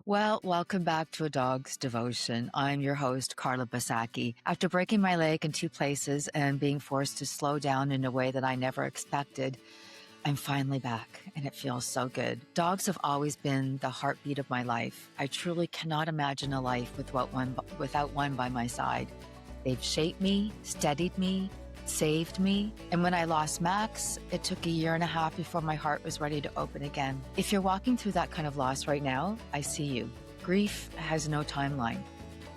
Well, welcome back to A Dog's Devotion. I'm your host, Carla Basaki. After breaking my leg in two places and being forced to slow down in a way that I never expected, I'm finally back, and it feels so good. Dogs have always been the heartbeat of my life. I truly cannot imagine a life without one by my side. They've shaped me, steadied me, saved me. And when I lost Max, it took a year and a half before my heart was ready to open again. If you're walking through that kind of loss right now, I see you. Grief has no timeline.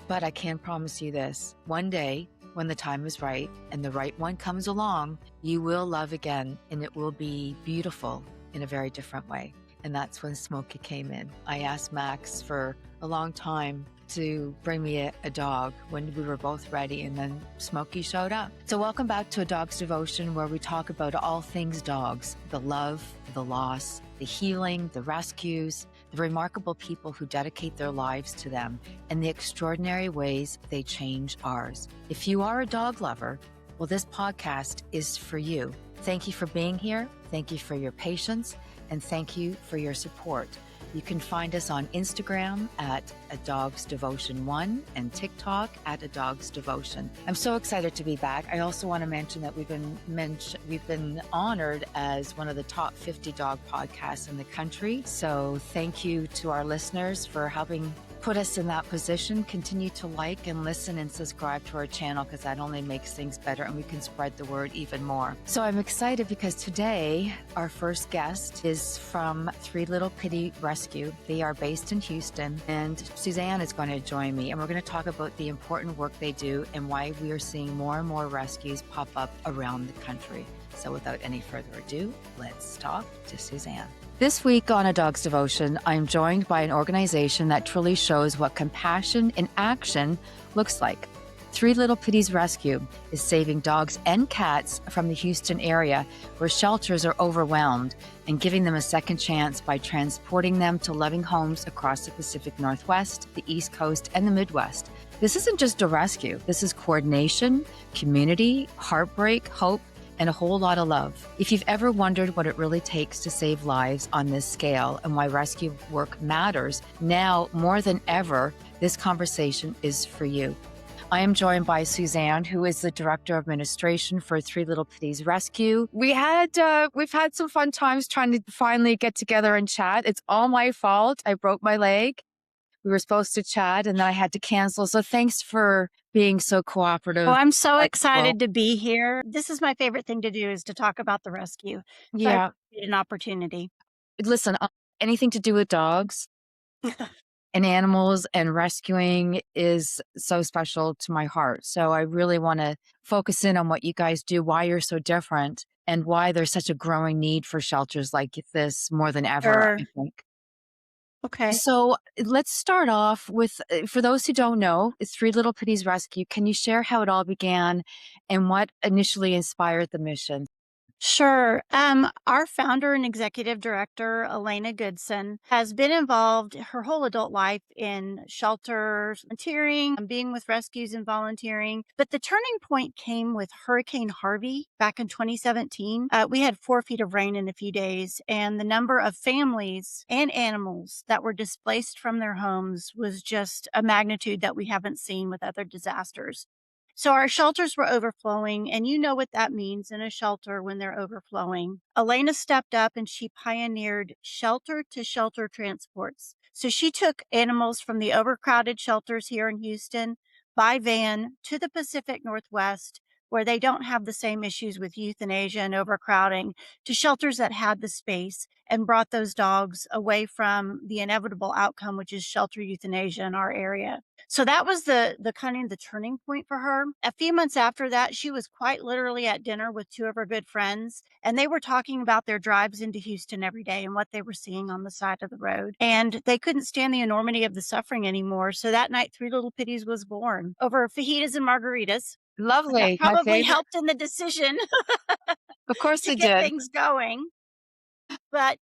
But I can promise you this, one day, when the time is right and the right one comes along, you will love again, and it will be beautiful in a very different way. And that's when Smokey came in. I asked Max for a long time to bring me a dog when we were both ready, and then Smokey showed up. So welcome back to A Dog's Devotion, where we talk about all things dogs, the love, the loss, the healing, the rescues, the remarkable people who dedicate their lives to them, and the extraordinary ways they change ours. If you are a dog lover, well, this podcast is for you. Thank you for being here. Thank you for your patience, and thank you for your support. You can find us on Instagram at A Dog's Devotion 1 and TikTok at A Dog's Devotion. I'm so excited to be back. I also want to mention that we've been honored as one of the top 50 dog podcasts in the country. So thank you to our listeners for helping put us in that position. Continue to like and listen and subscribe to our channel, because that only makes things better and we can spread the word even more. So I'm excited because today our first guest is from Three Little Pitties Rescue. They are based in Houston, and Suzanne is going to join me, and we're going to talk about the important work they do and why we are seeing more and more rescues pop up around the country. So without any further ado, let's talk to Suzanne. This week on A Dog's Devotion, I'm joined by an organization that truly shows what compassion in action looks like. Three Little Pitties Rescue is saving dogs and cats from the Houston area where shelters are overwhelmed, and giving them a second chance by transporting them to loving homes across the Pacific Northwest, the East Coast, and the Midwest. This isn't just a rescue. This is coordination, community, heartbreak, hope, and a whole lot of love. If you've ever wondered what it really takes to save lives on this scale and why rescue work matters, now more than ever, this conversation is for you. I am joined by Suzanne, who is the Director of Administration for Three Little Pitties Rescue. We've had some fun times trying to finally get together and chat. It's all my fault. I broke my leg. We were supposed to chat, and then I had to cancel. So thanks for being so cooperative. Oh, I'm so excited to be here. This is my favorite thing to do, is to talk about the rescue. So I Yeah. appreciate an opportunity. Listen, anything to do with dogs and animals and rescuing is so special to my heart. So I really want to focus in on what you guys do, why you're so different, and why there's such a growing need for shelters like this more than ever, Sure. I think. Okay. So let's start off with, for those who don't know, it's Three Little Pitties Rescue. Can you share how it all began and what initially inspired the mission? Sure. Our founder and executive director, Elena Goodson, has been involved her whole adult life in shelters, volunteering, being with rescues and volunteering. But the turning point came with Hurricane Harvey back in 2017. We had 4 feet of rain in a few days, and the number of families and animals that were displaced from their homes was just a magnitude that we haven't seen with other disasters. So our shelters were overflowing, and you know what that means in a shelter when they're overflowing. Elena stepped up and she pioneered shelter to shelter transports. So she took animals from the overcrowded shelters here in Houston by van to the Pacific Northwest, where they don't have the same issues with euthanasia and overcrowding, to shelters that had the space, and brought those dogs away from the inevitable outcome, which is shelter euthanasia in our area. So that was the kind of the turning point for her. A few months after that, she was quite literally at dinner with 2 of her good friends, and they were talking about their drives into Houston every day and what they were seeing on the side of the road. And they couldn't stand the enormity of the suffering anymore. So that night, Three Little Pitties was born over fajitas and margaritas. That Lovely. My probably favorite. helped in the decision Of course to it get did. things going. But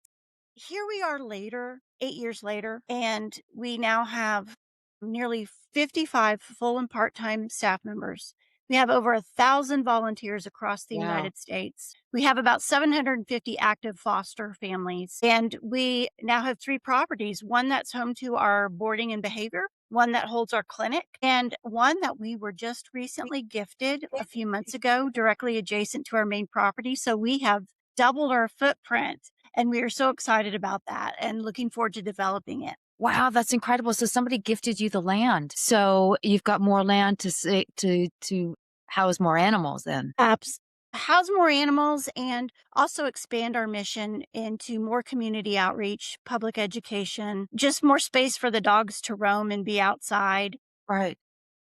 here we are later, 8 years later, and we now have nearly 55 full and part-time staff members. We have over 1,000 volunteers across the Wow. United States. We have about 750 active foster families, and we now have 3 properties, one that's home to our boarding and behavior, one that holds our clinic, and one that we were just recently gifted a few months ago directly adjacent to our main property. So we have doubled our footprint, and we are so excited about that and looking forward to developing it. Wow, that's incredible. So somebody gifted you the land. So you've got more land to say to house more animals then. Apps house more animals and also expand our mission into more community outreach, public education, just more space for the dogs to roam and be outside, Right.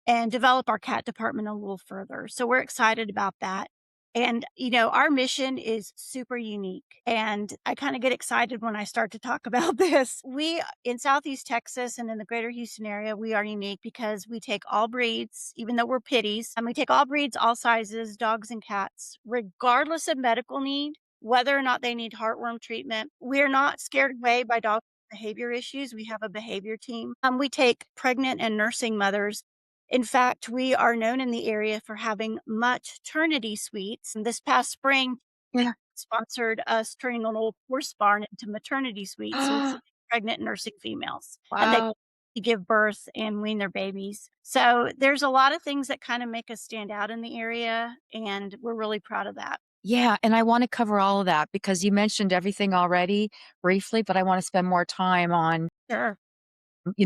and develop our cat department a little further. So we're excited about that. And, our mission is super unique. And I kind of get excited when I start to talk about this. We in Southeast Texas and in the greater Houston area, we are unique because we take all breeds, even though we're pitties, and we take all breeds, all sizes, dogs and cats, regardless of medical need, whether or not they need heartworm treatment. We're not scared away by dog behavior issues. We have a behavior team. We take pregnant and nursing mothers. In fact, we are known in the area for having maternity suites. And this past spring, Yeah. sponsored us turning an old horse barn into maternity suites with pregnant nursing females. And they Wow. give birth and wean their babies. So there's a lot of things that kind of make us stand out in the area, and we're really proud of that. Yeah, and I wanna cover all of that because you mentioned everything already briefly, but I wanna spend more time on, Sure.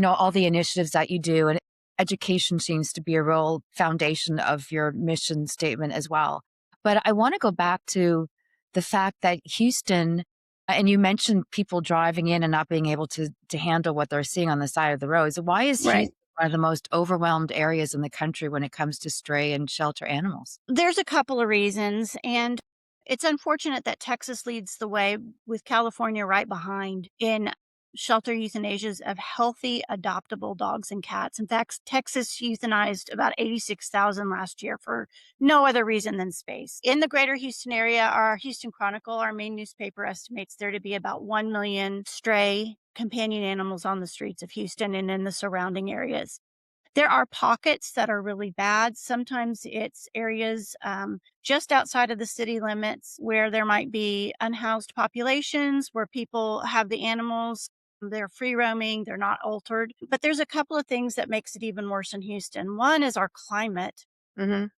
all the initiatives that you do, and education seems to be a real foundation of your mission statement as well. But I wanna go back to the fact that Houston and you mentioned people driving in and not being able to handle what they're seeing on the side of the roads. Why is Right. Houston one of the most overwhelmed areas in the country when it comes to stray and shelter animals? There's a couple of reasons, and it's unfortunate that Texas leads the way with California right behind in shelter euthanasias of healthy adoptable dogs and cats. In fact, Texas euthanized about 86,000 last year for no other reason than space. In the greater Houston area, our Houston Chronicle, our main newspaper, estimates there to be about 1 million stray companion animals on the streets of Houston and in the surrounding areas. There are pockets that are really bad. Sometimes it's areas just outside of the city limits where there might be unhoused populations, where people have the animals. They're free roaming, they're not altered. But there's a couple of things that makes it even worse in Houston. One is our climate. Mhm.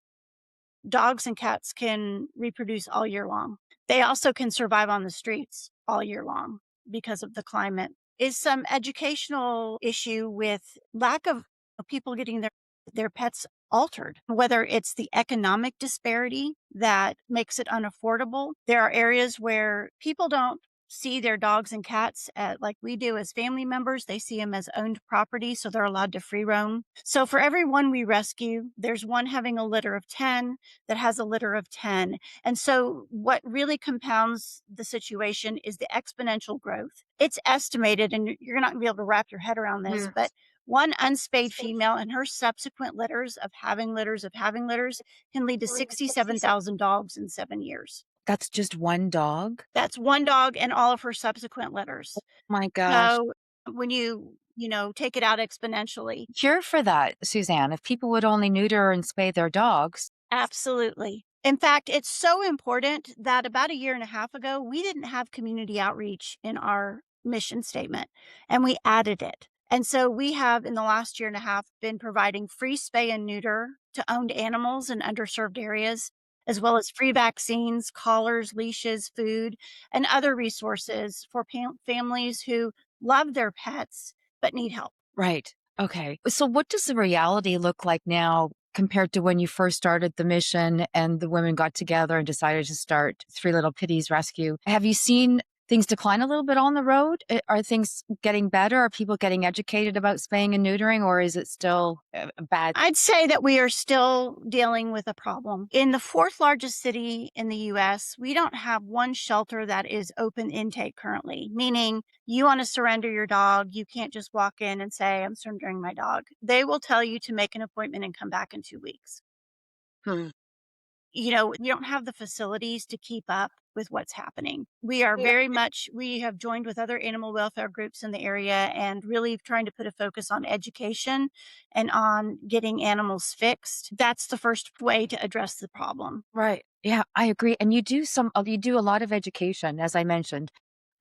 Dogs and cats can reproduce all year long. They also can survive on the streets all year long because of the climate. Is some educational issue with lack of people getting their pets altered, whether it's the economic disparity that makes it unaffordable. There are areas where people don't see their dogs and cats like we do as family members. They see them as owned property, so they're allowed to free roam. So for every one we rescue, there's one having a litter of 10 that has a litter of 10. And so what really compounds the situation is the exponential growth. It's estimated, and you're not gonna be able to wrap your head around this, Yeah. but one unspayed female and her subsequent litters of having litters of having litters can lead to 67,000 dogs in 7 years. That's just one dog? That's one dog and all of her subsequent litters. My gosh. So when you take it out exponentially. Here for that, Suzanne. If people would only neuter and spay their dogs. Absolutely. In fact, it's so important that about a year and a half ago, we didn't have community outreach in our mission statement, and we added it. And so we have, in the last year and a half, been providing free spay and neuter to owned animals in underserved areas, as well as free vaccines, collars, leashes, food, and other resources for families who love their pets but need help. Right. Okay. So what does the reality look like now compared to when you first started the mission and the women got together and decided to start Three Little Pitties Rescue? Have you seen things decline a little bit on the road? Are things getting better? Are people getting educated about spaying and neutering, or is it still a bad? I'd say that we are still dealing with a problem. In the fourth largest city in the US, we don't have one shelter that is open intake currently, meaning you want to surrender your dog. You can't just walk in and say, I'm surrendering my dog. They will tell you to make an appointment and come back in 2 weeks. Hmm. You don't have the facilities to keep up with what's happening. We are very much we have joined with other animal welfare groups in the area and really trying to put a focus on education and on getting animals fixed. That's the first way to address the problem. Right. Yeah, I agree. And you do a lot of education, as I mentioned.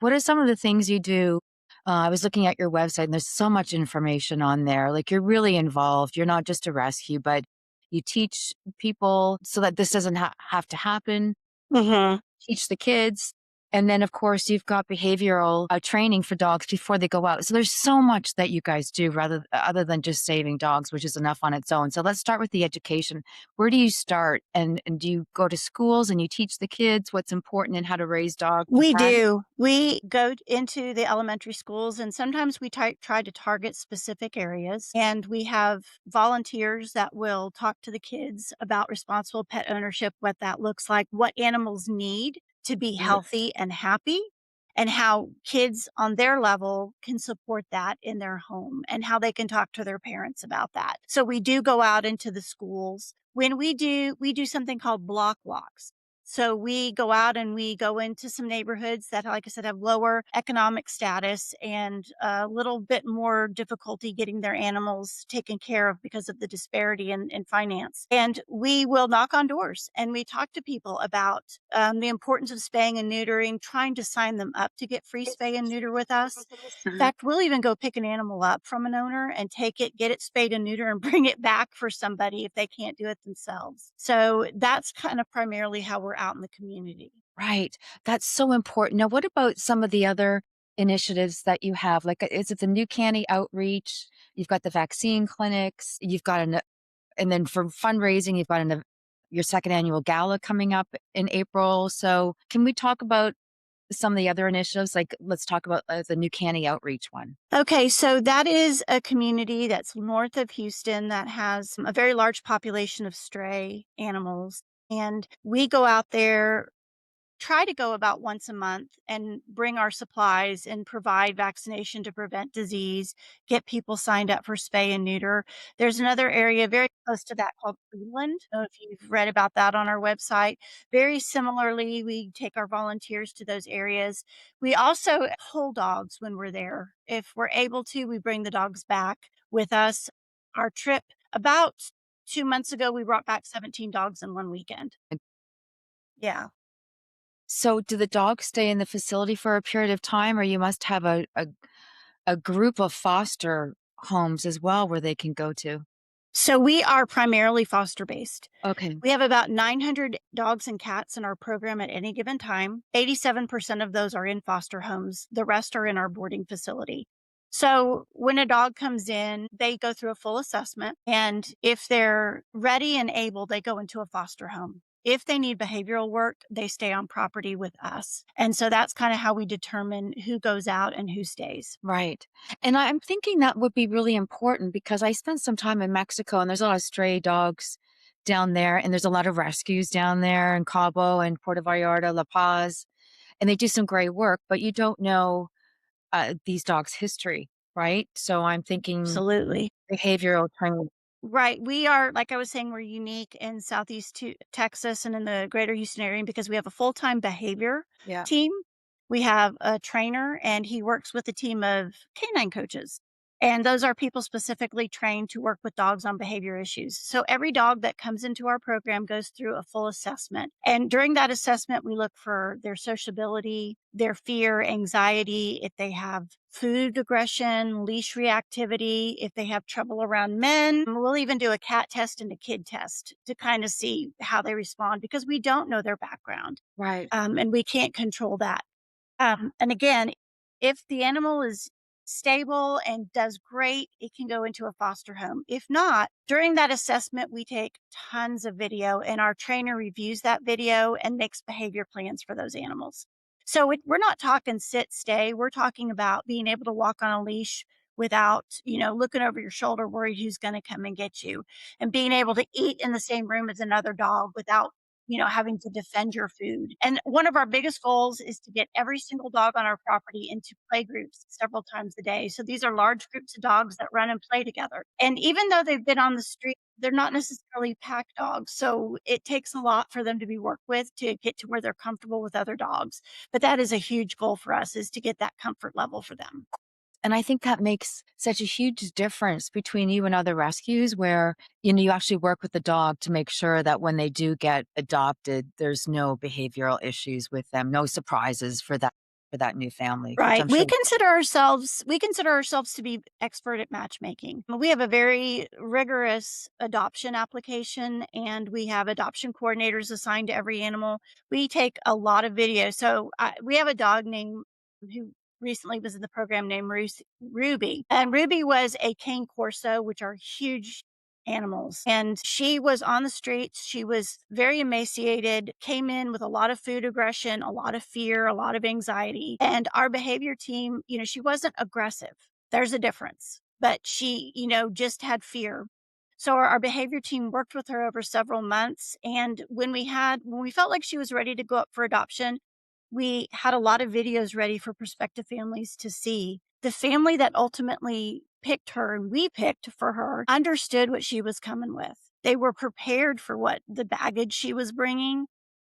What are some of the things you do? I was looking at your website and there's so much information on there. Like you're really involved. You're not just a rescue, but you teach people so that this doesn't have to happen. Mhm. Teach the kids. And then, of course, you've got behavioral training for dogs before they go out. So there's so much that you guys do other than just saving dogs, which is enough on its own. So let's start with the education. Where do you start? And do you go to schools and you teach the kids what's important and how to raise dogs and We cats? do. We go into the elementary schools, and sometimes we try to target specific areas. And we have volunteers that will talk to the kids about responsible pet ownership, what that looks like, what animals need to be healthy and happy, and how kids on their level can support that in their home, and how they can talk to their parents about that. So we do go out into the schools. When we do something called block walks. So we go out and we go into some neighborhoods that, like I said, have lower economic status and a little bit more difficulty getting their animals taken care of because of the disparity in finance. And we will knock on doors and we talk to people about the importance of spaying and neutering, trying to sign them up to get free spay and neuter with us. In fact, we'll even go pick an animal up from an owner and take it, get it spayed and neuter, and bring it back for somebody if they can't do it themselves. So that's kind of primarily how we're out in the community. Right. That's so important. Now, what about some of the other initiatives that you have? Like, is it the New Canny outreach? You've got the vaccine clinics. And then for fundraising, you've got your second annual gala coming up in April. So, can we talk about some of the other initiatives? Like, let's talk about the New Canny outreach one. Okay, so that is a community that's north of Houston that has a very large population of stray animals. And we go out there, try to go about once a month and bring our supplies and provide vaccination to prevent disease, get people signed up for spay and neuter. There's another area very close to that called Cleveland. I don't know if you've read about that on our website. Very similarly, we take our volunteers to those areas. We also hold dogs when we're there. If we're able to, we bring the dogs back with us. Our trip about 2 months ago, we brought back 17 dogs in one weekend. Yeah. So, do the dogs stay in the facility for a period of time, or you must have a group of foster homes as well where they can go to? So we are primarily foster based. Okay. We have about 900 dogs and cats in our program at any given time. 87% of those are in foster homes. The rest are in our boarding facility. So when a dog comes in, they go through a full assessment. And if they're ready and able, they go into a foster home. If they need behavioral work, they stay on property with us. And so that's kind of how we determine who goes out and who stays. Right. And I'm thinking that would be really important because I spent some time in Mexico and there's a lot of stray dogs down there and there's a lot of rescues down there in Cabo and Puerto Vallarta, La Paz, and they do some great work, but you don't know these dogs' history, right? So I'm thinking Absolutely. behavioral training. Right. We are, like I was saying, we're unique in Texas and in the greater Houston area because we have a full time behavior Yeah. team. We have a trainer, and he works with a team of canine coaches. And those are people specifically trained to work with dogs on behavior issues. So every dog that comes into our program goes through a full assessment. And during that assessment, we look for their sociability, their fear, anxiety, if they have food aggression, leash reactivity, if they have trouble around men. We'll even do a cat test and a kid test to kind of see how they respond because we don't know their background, Right. and we can't control that. And again, if the animal is stable and does great, it can go into a foster home. If not, during that assessment, we take tons of video and our trainer reviews that video and makes behavior plans for those animals. So we're not talking sit, stay. We're talking about being able to walk on a leash without, looking over your shoulder, worried who's going to come and get you, and being able to eat in the same room as another dog without having to defend your food. And one of our biggest goals is to get every single dog on our property into play groups several times a day. So these are large groups of dogs that run and play together. And even though they've been on the street They're not necessarily pack dogs, so it takes a lot for them to be worked with to get to where they're comfortable with other dogs. But that is a huge goal for us, is to get that comfort level for them. And I think that makes such a huge difference between you and other rescues where, you actually work with the dog to make sure that when they do get adopted, there's no behavioral issues with them, no surprises for that new family, which Right. I'm We sure. consider ourselves to be expert at matchmaking. We have a very rigorous adoption application, and we have adoption coordinators assigned to every animal. We take a lot of videos. So we have a dog named who recently was in the program named Ruby, and Ruby was a cane corso, which are huge animals. And she was on the streets. She was very emaciated, came in with a lot of food aggression, a lot of fear, a lot of anxiety. And our behavior team, she wasn't aggressive. There's a difference. But she, just had fear. So our behavior team worked with her over several months. And when we felt like she was ready to go up for adoption, we had a lot of videos ready for prospective families to see. The family that ultimately picked her and we picked for her understood what she was coming with. They were prepared for what the baggage she was bringing,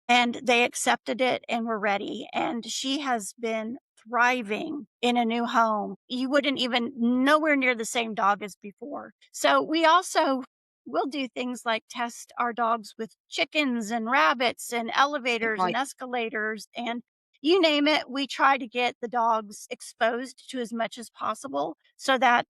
and they accepted it and were ready. And she has been thriving in a new home. You wouldn't even nowhere near the same dog as before. So we also will do things like test our dogs with chickens and rabbits and elevators and Right. escalators and you name it, we try to get the dogs exposed to as much as possible so that,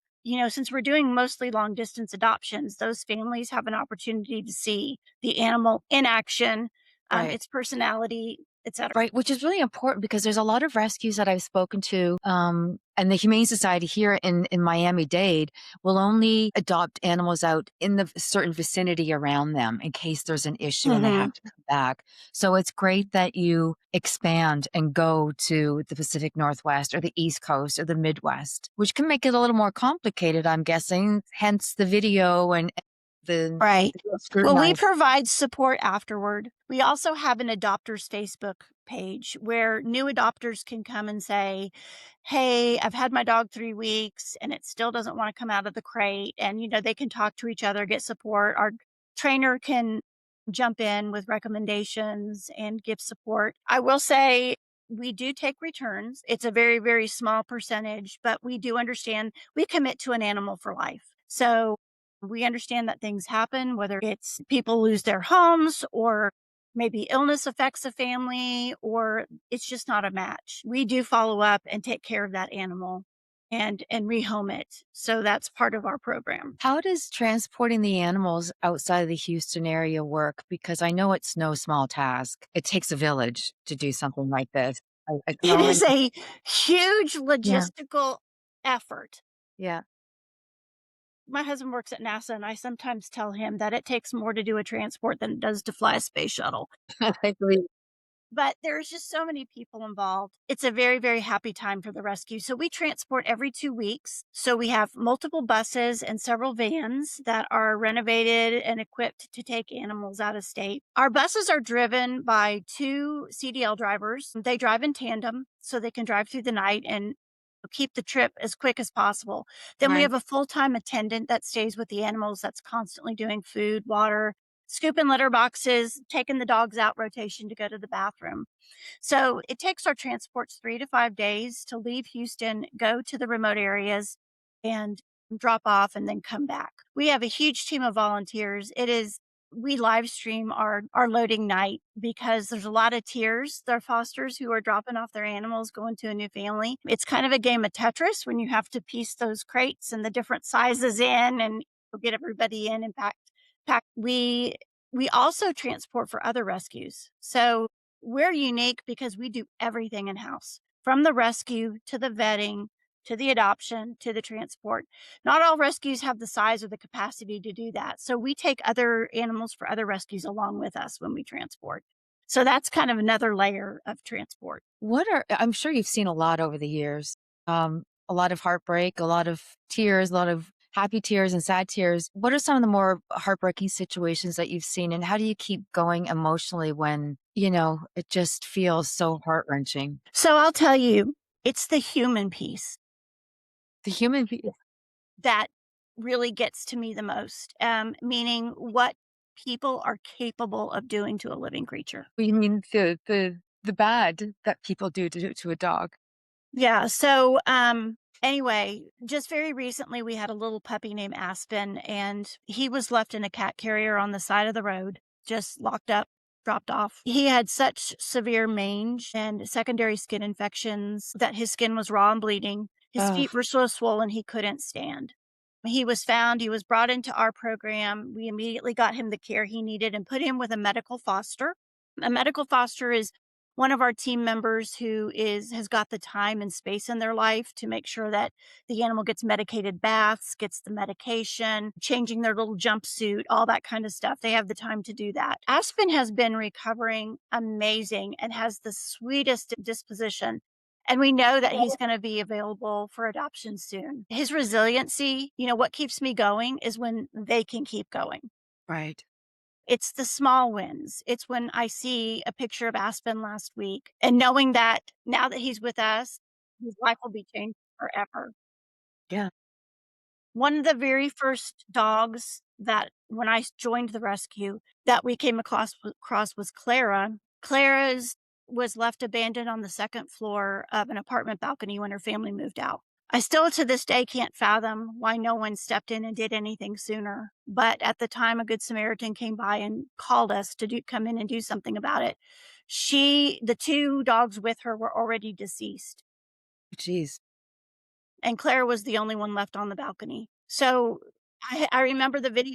since we're doing mostly long distance adoptions, those families have an opportunity to see the animal in action, Right. its personality, etc. Right, which is really important because there's a lot of rescues that I've spoken to, and the Humane Society here in Miami-Dade will only adopt animals out in the certain vicinity around them in case there's an issue and they Hmm. have to come back. So it's great that you expand and go to the Pacific Northwest or the East Coast or the Midwest, which can make it a little more complicated, I'm guessing, hence the video and Right. the Well, we scrutinized. provide support afterward. We also have an adopters Facebook page where new adopters can come and say, "Hey, I've had my dog 3 weeks and it still doesn't want to come out of the crate." And, they can talk to each other, get support. Our trainer can jump in with recommendations and give support. I will say we do take returns. It's a very, very small percentage, but we do understand we commit to an animal for life. So we understand that things happen, whether it's people lose their homes or maybe illness affects a family or it's just not a match. We do follow up and take care of that animal and rehome it. So that's part of our program. How does transporting the animals outside of the Houston area work? Because I know it's no small task. It takes a village to do something like this. I can It only. is a huge Yeah, logistical effort. yeah. My husband works at NASA, and I sometimes tell him that it takes more to do a transport than it does to fly a space shuttle. I believe. But there's just so many people involved. It's a very, very happy time for the rescue. So we transport every 2 weeks. So we have multiple buses and several vans that are renovated and equipped to take animals out of state. Our buses are driven by 2 CDL drivers. They drive in tandem so they can drive through the night and keep the trip as quick as possible. Then we Right. have a full-time attendant that stays with the animals that's constantly doing food, water, scooping litter boxes, taking the dogs out rotation to go to the bathroom. So it takes our transports 3 to 5 days to leave Houston, go to the remote areas, and drop off and then come back. We have a huge team of volunteers. We live stream our loading night because there's a lot of tiers. They're fosters who are dropping off their animals, going to a new family. It's kind of a game of Tetris when you have to piece those crates and the different sizes in and get everybody in and pack. We also transport for other rescues. So we're unique because we do everything in house from the rescue to the vetting to the adoption to the transport. Not all rescues have the size or the capacity to do that. So we take other animals for other rescues along with us when we transport. So that's kind of another layer of transport. I'm sure you've seen a lot over the years. A lot of heartbreak, a lot of tears, a lot of happy tears and sad tears. What are some of the more heartbreaking situations that you've seen, and how do you keep going emotionally when, it just feels so heart-wrenching? So I'll tell you, it's the human piece The human being. that really gets to me the most, meaning what people are capable of doing to a living creature. You mean the bad that people do to a dog? Yeah. So, anyway, just very recently, we had a little puppy named Aspen, and he was left in a cat carrier on the side of the road, just locked up, dropped off. He had such severe mange and secondary skin infections that his skin was raw and bleeding. His Oh, feet were so swollen he couldn't stand. He was found, he was brought into our program. We immediately got him the care he needed and put him with a medical foster. A medical foster is one of our team members who is has got the time and space in their life to make sure that the animal gets medicated baths, gets the medication, changing their little jumpsuit, all that kind of stuff. They have the time to do that. Aspen has been recovering amazing and has the sweetest disposition. And we know that he's going to be available for adoption soon. His resiliency, what keeps me going is when they can keep going. right. It's the small wins. It's when I see a picture of Aspen last week and knowing that now that he's with us, his life will be changed forever. Yeah. One of the very first dogs that when I joined the rescue that we came across was Clara. Clara's was left abandoned on the second floor of an apartment balcony when her family moved out. I still to this day can't fathom why no one stepped in and did anything sooner. But at the time, a good Samaritan came by and called us to come in and do something about it. The two dogs with her were already deceased, Jeez. and Claire was the only one left on the balcony. So I remember the video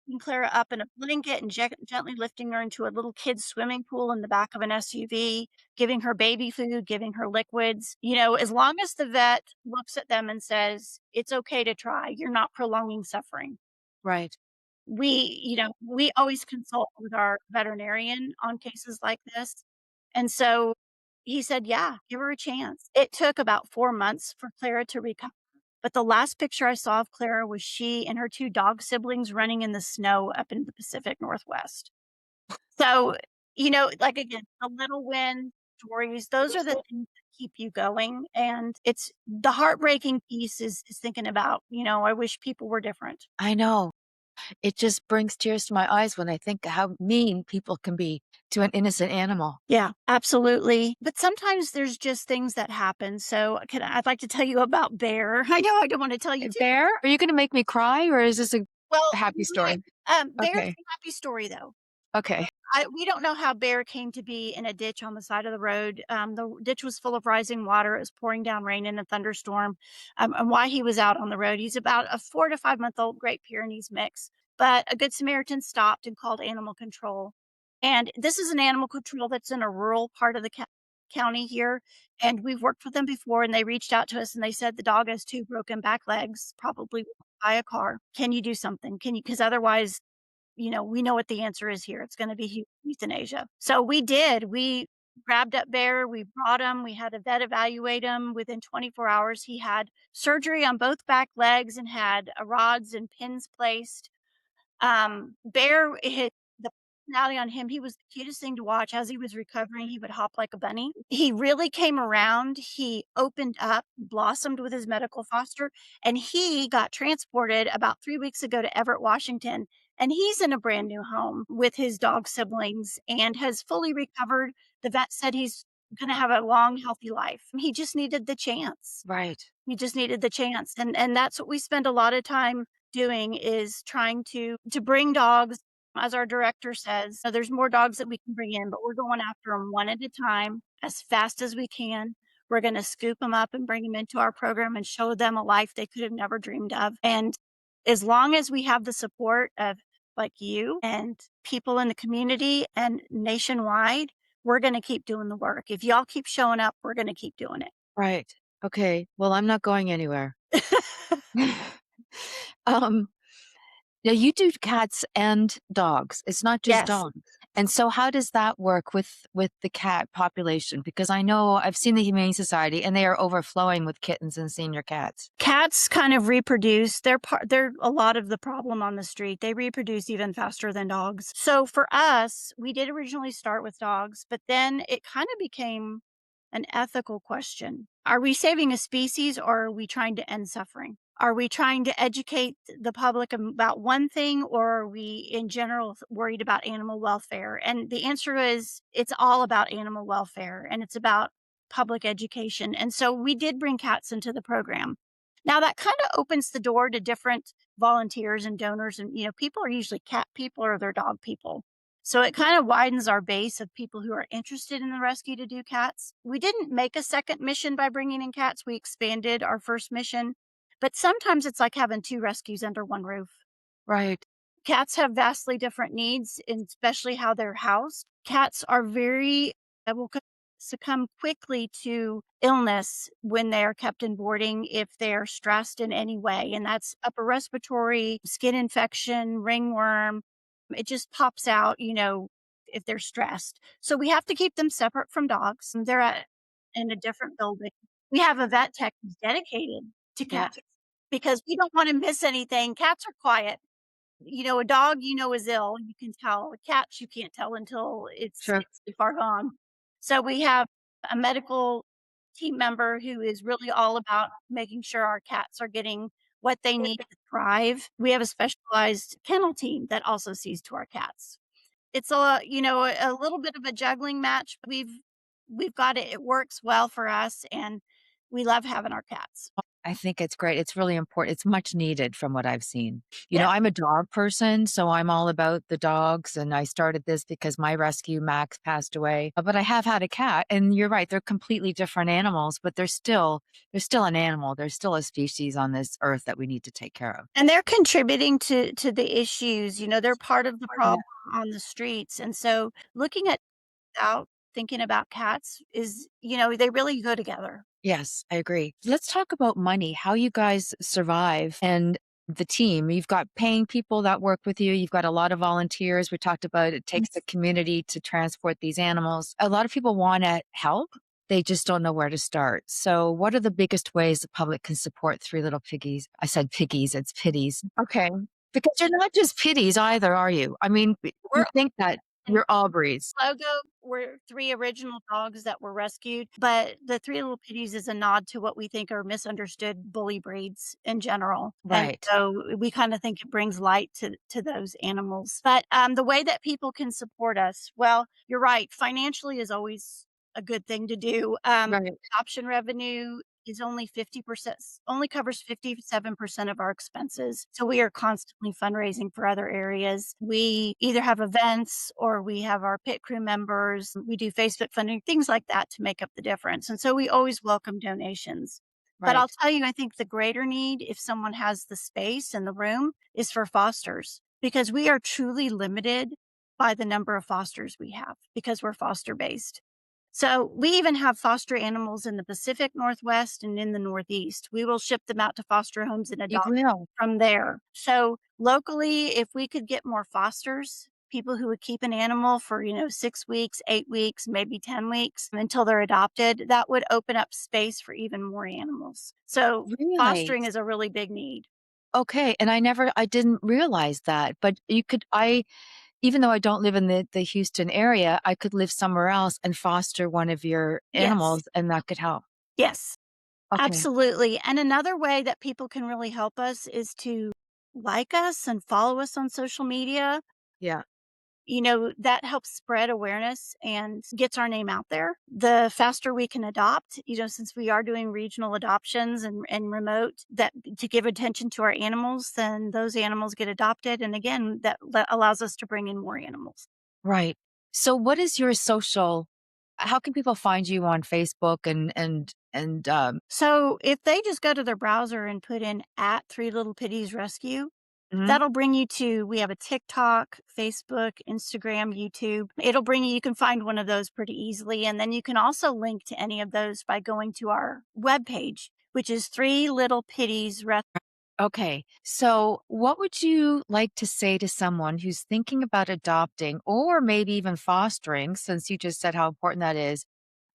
picking Clara up in a blanket and gently lifting her into a little kid's swimming pool in the back of an SUV, giving her baby food, giving her liquids. As long as the vet looks at them and says, it's okay to try, you're not prolonging suffering. Right. We always consult with our veterinarian on cases like this. And so he said, yeah, give her a chance. It took about 4 months for Clara to recover. But the last picture I saw of Clara was she and her two dog siblings running in the snow up in the Pacific Northwest. So, like again, the little win stories, those are the things that keep you going. And it's the heartbreaking piece is thinking about, I wish people were different. I know. It just brings tears to my eyes when I think how mean people can be to an innocent animal. Yeah, absolutely. But sometimes there's just things that happen. So I'd like to tell you about Bear. I know I don't want to tell you too. Bear? Are you gonna make me cry, or is this a Well, happy you might. story? Bear's Okay. a happy story though. Okay. We don't know how Bear came to be in a ditch on the side of the road. The ditch was full of rising water. It was pouring down rain in a thunderstorm. And why he was out on the road. He's about a 4 to 5 month old Great Pyrenees mix. But a good Samaritan stopped and called animal control. And this is an animal control that's in a rural part of the county here. And we've worked with them before, and they reached out to us and they said the dog has two broken back legs, probably by a car. Can you do something? Can you? Because otherwise, we know what the answer is here. It's gonna be euthanasia. So we did. We grabbed up Bear, we brought him, we had a vet evaluate him. Within 24 hours, he had surgery on both back legs and had, rods and pins placed. Bear hit the personality on him, he was the cutest thing to watch. As he was recovering, he would hop like a bunny. He really came around, he opened up, blossomed with his medical foster, and he got transported about 3 weeks ago to Everett, Washington, and he's in a brand new home with his dog siblings and has fully recovered. The vet said he's gonna have a long, healthy life. He just needed the chance. Right. You just needed the chance, and that's what we spend a lot of time doing is trying to bring dogs, as our director says, there's more dogs that we can bring in, but we're going after them one at a time, as fast as we can. We're gonna scoop them up and bring them into our program and show them a life they could have never dreamed of, and as long as we have the support of, like, you and people in the community and nationwide, we're gonna keep doing the work. If y'all keep showing up, we're gonna keep doing it. Right. Okay. Well, I'm not going anywhere. Um, Now you do cats and dogs. It's not just Yes. dogs. And so how does that work with the cat population? Because I know I've seen the Humane Society and they are overflowing with kittens and senior cats. Cats kind of reproduce. They're a lot of the problem on the street. They reproduce even faster than dogs. So for us, we did originally start with dogs, but then it kind of became an ethical question. Are we saving a species or are we trying to end suffering? Are we trying to educate the public about one thing, or are we in general worried about animal welfare? And the answer is it's all about animal welfare and it's about public education. And so we did bring cats into the program. Now that kind of opens the door to different volunteers and donors. And, people are usually cat people or they're dog people. So it kind of widens our base of people who are interested in the rescue to do cats. We didn't make a second mission by bringing in cats. We expanded our first mission, but sometimes it's like having 2 rescues under one roof. Right. Cats have vastly different needs, and especially how they're housed. Cats are very will succumb quickly to illness when they are kept in boarding if they're stressed in any way, and that's upper respiratory, skin infection, ringworm. It just pops out, if they're stressed. So we have to keep them separate from dogs. They're in a different building. We have a vet tech who's dedicated to Yeah. cats because we don't wanna miss anything. Cats are quiet. A dog, is ill, you can tell. Cats, you can't tell until Sure. it's too far gone. So we have a medical team member who is really all about making sure our cats are getting what they need to thrive. We have a specialized kennel team that also sees to our cats. It's a little bit of a juggling match. We've got it. It works well for us, and we love having our cats. I think it's great. It's really important. It's much needed from what I've seen. Yeah. I'm a dog person, so I'm all about the dogs. And I started this because my rescue, Max, passed away. But I have had a cat, and you're right, they're completely different animals, but they're still an animal. There's still a species on this earth that we need to take care of. And they're contributing to the issues, they're part of the Yeah. problem on the streets, and so looking at out thinking about cats is, they really go together. Yes, I agree. Let's talk about money, how you guys survive and the team. You've got paying people that work with you. You've got a lot of volunteers. We talked about it takes the community to transport these animals. A lot of people want to help. They just don't know where to start. So, what are the biggest ways the public can support Three Little Piggies? I said piggies, it's pitties. Okay. Because you're not just pitties either, are you? I mean, you We're think that you're all breeds. logo were 3 original dogs that were rescued, but the Three Little Pitties is a nod to what we think are misunderstood bully breeds in general, and Right. so we kinda think it brings light to those animals. But, the way that people can support us, well, you're right, financially is always a good thing to do. Right. Adoption revenue is only covers 57% of our expenses, so we are constantly fundraising for other areas. We either have events or we have our pit crew members, we do Facebook funding, things like that to make up the difference, and so we always welcome donations. But I'll Right. tell you, I think the greater need, if someone has the space and the room, is for fosters, because we are truly limited by the number of fosters we have because we're foster based. So we even have foster animals in the Pacific Northwest and in the Northeast. We will ship them out to foster homes and You adopt will. from there. So locally, if we could get more fosters, people who would keep an animal for, 6 weeks, 8 weeks, maybe 10 weeks until they're adopted, that would open up space for even more animals. So Really? fostering is a really big need. Okay, and I didn't realize that, but even though I don't live in the Houston area, I could live somewhere else and foster one of your Yes. animals, and that could help. Yes. Okay. Absolutely, and another way that people can really help us is to like us and follow us on social media. Yeah. That helps spread awareness and gets our name out there. The faster we can adopt, since we are doing regional adoptions and remote, that to give attention to our animals, then those animals get adopted, and again, that allows us to bring in more animals. Right. So what is your social how can people find you on Facebook and So, if they just go to their browser and put in at Three Little Pitties Rescue, mhm, that'll bring you to we have a TikTok, Facebook, Instagram, YouTube. It'll bring you can find one of those pretty easily, and then you can also link to any of those by going to our webpage, which is Three Little Pitties Rescue. okay. So what would you like to say to someone who's thinking about adopting or maybe even fostering, since you just said how important that is?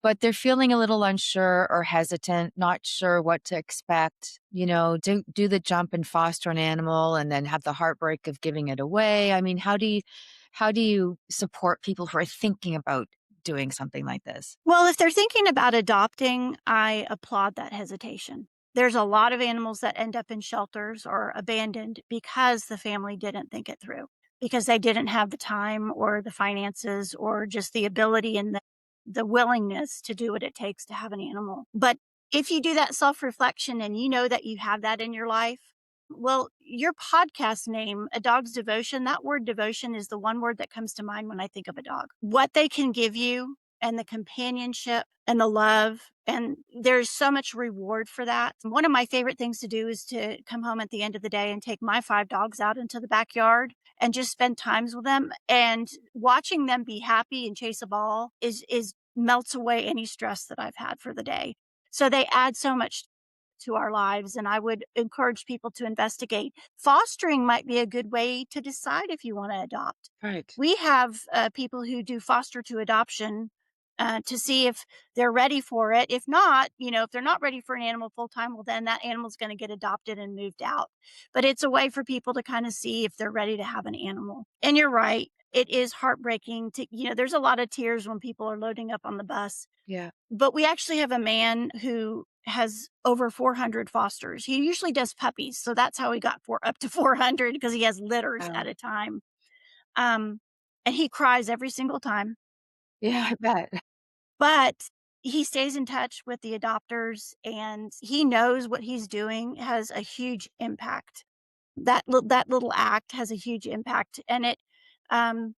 But they're feeling a little unsure or hesitant, not sure what to expect, do the jump and foster an animal and then have the heartbreak of giving it away. I mean, how do you support people who are thinking about doing something like this? Well, if they're thinking about adopting, I applaud that hesitation. There's a lot of animals that end up in shelters or abandoned because the family didn't think it through, because they didn't have the time or the finances or just the ability and the willingness to do what it takes to have an animal. But if you do that self-reflection and you know that you have that in your life, well, your podcast name, A Dog's Devotion, that word devotion is the one word that comes to mind when I think of a dog. What they can give you and the companionship and the love, and there's so much reward for that. One of my favorite things to do is to come home at the end of the day and take my 5 dogs out into the backyard and just spend times with them, and watching them be happy and chase a ball is melts away any stress that I've had for the day. So they add so much to our lives, and I would encourage people to investigate. Fostering might be a good way to decide if you wanna adopt. Right. We have, people who do foster to adoption, to see if they're ready for it. If not, if they're not ready for an animal full time, well, then that animal's gonna get adopted and moved out. But it's a way for people to kinda see if they're ready to have an animal. And you're right, it is heartbreaking there's a lot of tears when people are loading up on the bus, Yeah. but we actually have a man who has over 400 fosters. He usually does puppies, so that's how he got for up to 400 because he has litters Wow. at a time. Um, and he cries every single time, Yeah, I bet. but he stays in touch with the adopters and he knows what he's doing has a huge impact. That little act has a huge impact, and um,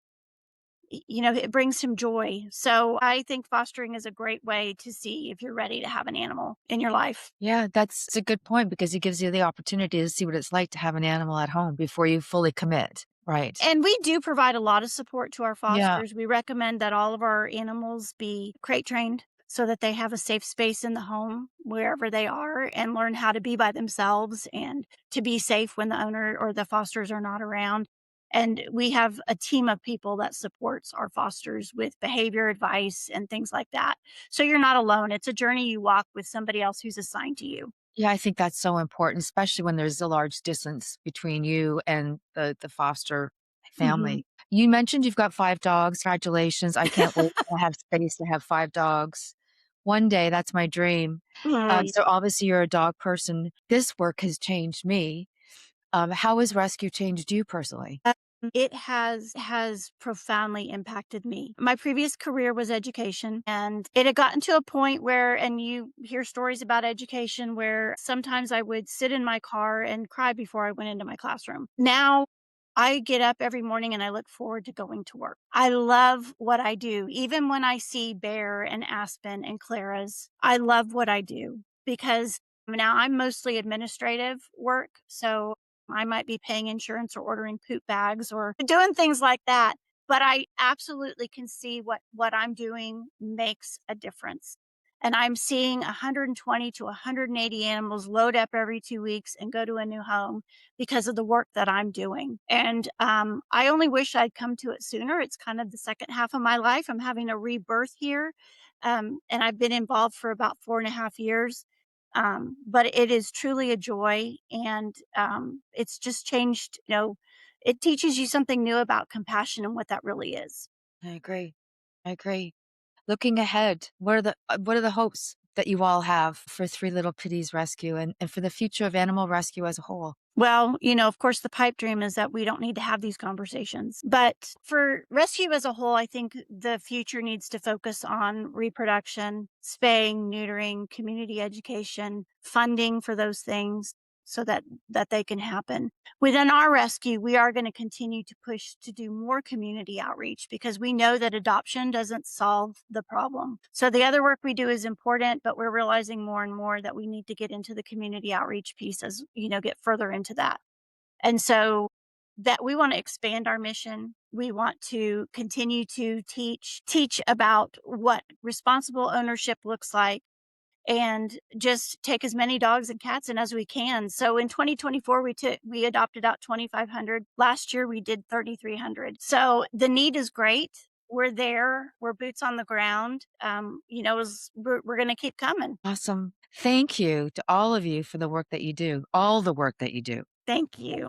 it brings him joy. So I think fostering is a great way to see if you're ready to have an animal in your life. Yeah, that's a good point because it gives you the opportunity to see what it's like to have an animal at home before you fully commit. Right. And we do provide a lot of support to our Yeah. fosters. We recommend that all of our animals be crate trained so that they have a safe space in the home wherever they are and learn how to be by themselves and to be safe when the owner or the fosters are not around. And we have a team of people that supports our fosters with behavior advice and things like that. So you're not alone. It's a journey you walk with somebody else who's assigned to you. Yeah, I think that's so important, especially when there's a large distance between you and the foster Mhm. family. You mentioned you've got 5 dogs. Congratulations. I can't wait to have space to have 5 dogs. One day, that's my dream. Mm. So obviously you're a dog person. This work has changed me. How has rescue changed you personally? It has profoundly impacted me. My previous career was education, and it had gotten to a point where and you hear stories about education where sometimes I would sit in my car and cry before I went into my classroom. Now, I get up every morning and I look forward to going to work. I love what I do. Even when I see Bear and Aspen and Clara's, I love what I do because now I'm mostly administrative work. So I might be paying insurance or ordering poop bags or doing things like that, but I absolutely can see what I'm doing makes a difference. And I'm seeing 120 to 180 animals load up every 2 weeks and go to a new home because of the work that I'm doing. And I only wish I'd come to it sooner. It's kind of the second half of my life. I'm having a rebirth here. And I've been involved for about 4.5 years. But it is truly a joy, and it's just changed. It teaches you something new about compassion and what that really is. I agree. I agree. Looking ahead, what are the hopes that you all have for Three Little Pitties Rescue and for the future of animal rescue as a whole? Well, of course, the pipe dream is that we don't need to have these conversations. But for rescue as a whole, I think the future needs to focus on reproduction, spaying, neutering, community education, funding for those things so that they can happen. Within our rescue, we are going to continue to push to do more community outreach because we know that adoption doesn't solve the problem. So the other work we do is important, but we're realizing more and more that we need to get into the community outreach piece as, get further into that. And so that we want to expand our mission. We want to continue to teach about what responsible ownership looks like and just take as many dogs and cats in as we can. So in 2024, we adopted out 2,500. Last year, we did 3,300. So the need is great. We're there. We're boots on the ground. We're going to keep coming. Awesome. Thank you to all of you for the work that you do, all the work that you do. Thank you.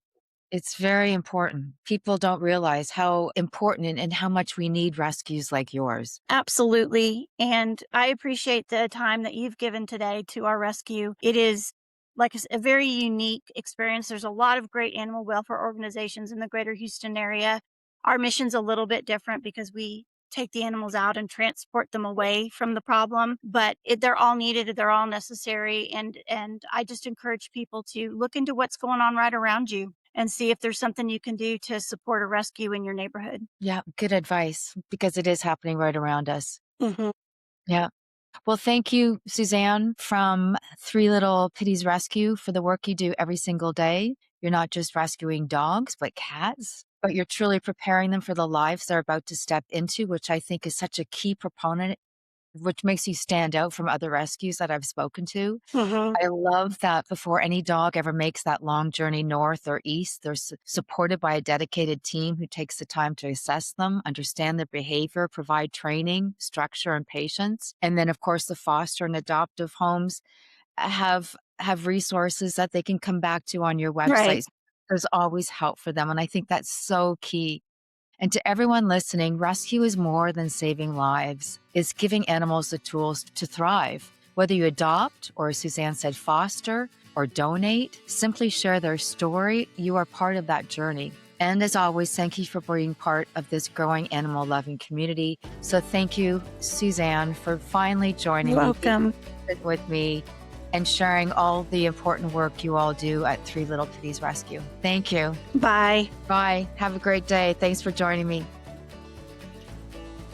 It's very important. People don't realize how important and how much we need rescues like yours. Absolutely. And I appreciate the time that you've given today to our rescue. It is like a very unique experience. There's a lot of great animal welfare organizations in the greater Houston area. Our mission's a little bit different because we take the animals out and transport them away from the problem, but they're all needed, they're all necessary, and I just encourage people to look into what's going on right around you and see if there's something you can do to support a rescue in your neighborhood. Yeah, good advice because it is happening right around us. Yeah. Well, thank you, Suzanne from Three Little Pitties Rescue for the work you do every single day. You're not just rescuing dogs, but cats, but you're truly preparing them for the lives they're about to step into, which I think is such a key proponent, which makes you stand out from other rescues that I've spoken to. Mhm. I love that before any dog ever makes that long journey north or east, they're supported by a dedicated team who takes the time to assess them, understand their behavior, provide training, structure, and patience. And then, of course, the foster and adoptive homes have resources that they can come back to on your Right. website. There's always help for them. And I think that's so key. And to everyone listening, rescue is more than saving lives. It's giving animals the tools to thrive. Whether you adopt, or as Suzanne said, foster, or donate, simply share their story. You are part of that journey. And as always, thank you for being part of this growing animal loving community. So thank you, Suzanne, for finally joining Welcome. with me and sharing all the important work you all do at Three Little Pitties Rescue. Thank you. Bye. Bye. Have a great day. Thanks for joining me.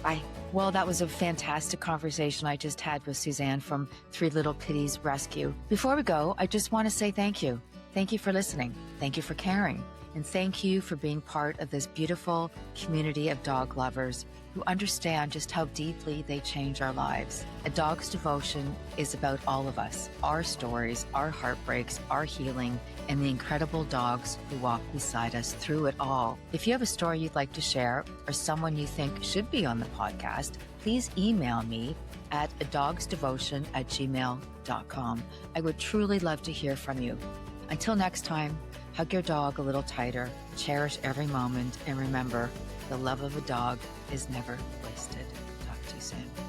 Bye. Well, that was a fantastic conversation I just had with Suzanne from Three Little Pitties Rescue. Before we go, I just want to say thank you. Thank you for listening. Thank you for caring. And thank you for being part of this beautiful community of dog lovers who understand just how deeply they change our lives. A Dog's Devotion is about all of us, our stories, our heartbreaks, our healing, and the incredible dogs who walk beside us through it all. If you have a story you'd like to share or someone you think should be on the podcast, please email me at adogsdevotion@gmail.com. I would truly love to hear from you. Until next time, hug your dog a little tighter, cherish every moment, and remember, the love of a dog is never wasted. Talk to you soon.